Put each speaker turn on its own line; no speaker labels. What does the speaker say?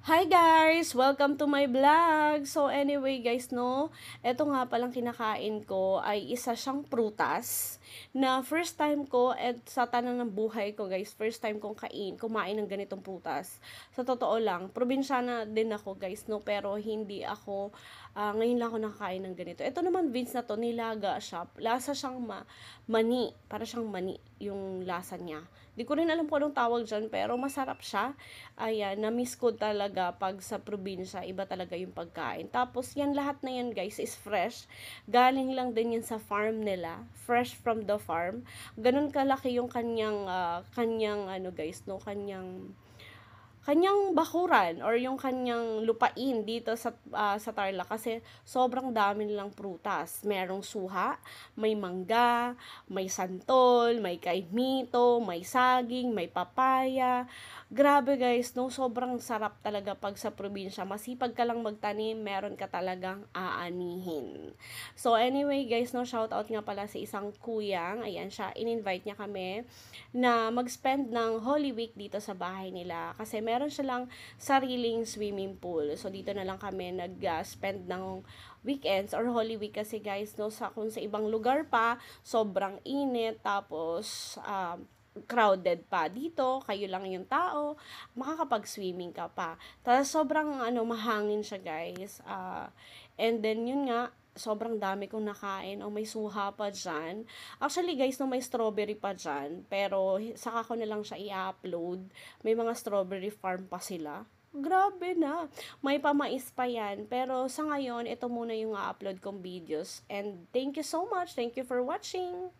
Hi guys! Welcome to my vlog! So anyway guys no, eto nga palang kinakain ko ay isa siyang prutas na first time ko at sa tanan ng buhay ko guys, first time kong kumain ng ganitong prutas. Sa totoo lang, probinsyana din ako guys no, pero hindi ako, ngayon lang ako nakakain ng ganito. Ito naman Vince na to, nilaga siya. Lasa siyang mani, para siyang mani yung lasa niya. Di ko rin alam kung anong tawag dyan, pero masarap siya. Ayan, na-miss ko talaga pag sa probinsya, iba talaga yung pagkain. Tapos, yan lahat na yan guys is fresh. Galing lang din yan sa farm nila. Fresh from the farm. Ganun kalaki yung kanyang ano guys, no, kanyang bakuran or yung kanyang lupain dito sa Tarlac kasi sobrang dami nilang prutas. Merong suha, may mangga, may santol, may kaimito, may saging, may papaya. Grabe guys, no, sobrang sarap talaga pag sa probinsya. Masipag ka lang magtanim, meron ka talagang aanihin. So anyway guys, no, shout out nga pala sa isang kuyang. Ayan siya, in-invite niya kami na mag-spend ng Holy Week dito sa bahay nila kasi meron silang sariling swimming pool. So dito na lang kami nag-spend ng weekends or Holy Week kasi guys no, kung sa ibang lugar pa sobrang init, tapos crowded pa. Dito kayo lang yung tao, makakapag-swimming ka pa. Tapos sobrang mahangin siya guys. And then yun nga, sobrang dami kong nakain. O may suha pa dyan. Actually guys, no, may strawberry pa dyan. Pero saka ko na lang siya i-upload. May mga strawberry farm pa sila. Grabe na. May pamais pa yan. Pero sa ngayon, ito muna yung upload kong videos. And thank you so much. Thank you for watching.